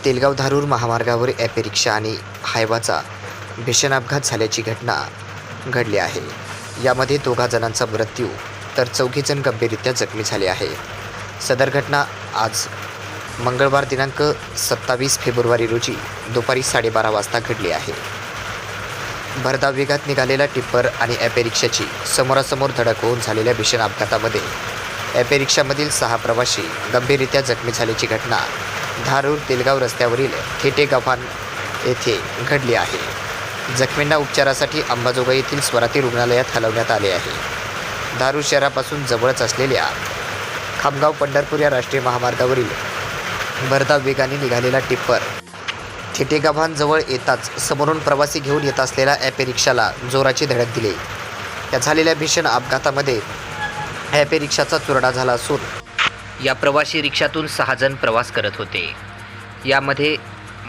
तेलगाव धारूर महामार्गावर ॲपे रिक्षा आणि हायवाचा भीषण अपघात झाल्याची घटना घडली आहे. यामध्ये 2 जणांचा मृत्यू तर 4 जण गंभीररित्या जखमी झाले आहे. सदर घटना आज मंगळवार दिनांक 27 फेब्रुवारी रोजी दुपारी 12:30 वाजता घडली आहे. भरधाव वेगात निघालेला टिप्पर आणि ॲपे रिक्षाची समोरासमोर धडक होऊन झालेल्या भीषण अपघातामध्ये ॲपे रिक्षामधील 6 प्रवासी गंभीररित्या जखमी झाल्याची घटना धारूर तेलगाव रस्त्यावरील थेटेगाव्हाण येथे घडली आहे. जखमींना उपचारासाठी अंबाजोगाई येथील स्वराती रुग्णालयात हलवण्यात आले आहे. धारूर शहरापासून जवळच असलेल्या खामगाव पंढरपूर या राष्ट्रीय महामार्गावरील भरधाव वेगाने निघालेला टिप्पर थेटेगाव्हाणजवळ येताच समोरून प्रवासी घेऊन येत असलेल्या ॲपे रिक्षाला जोराची धडक दिली. या झालेल्या भीषण अपघातामध्ये ॲपे रिक्षाचा चुरडा झाला असून या प्रवासी रिक्षातून 6 जण प्रवास करत होते. यामध्ये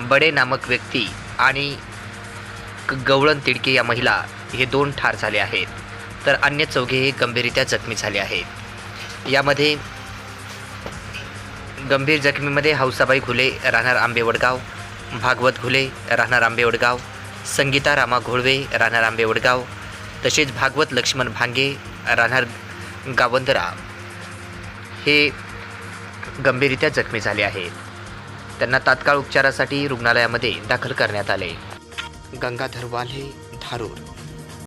बडे नामक व्यक्ती आणि गवळण तिडके या महिला हे 2 ठार झाले आहेत, तर अन्य 4 हे गंभीररित्या जखमी झाले आहेत. यामध्ये गंभीर जखमीमध्ये हौसाबाई घुले राहणार आंबेवडगाव, भागवत घुले राहणार आंबेवडगाव, संगीता रामा घोळवे राहणार आंबेवडगाव, तसेच भागवत लक्ष्मण भांगे राहणार गावंदरा हे गंभीररित्या जखमी झाले आहेत. त्यांना तात्काळ उपचारासाठी रुग्णालयामध्ये दाखल करण्यात आले. गंगाधर वाल्हे, धारूर.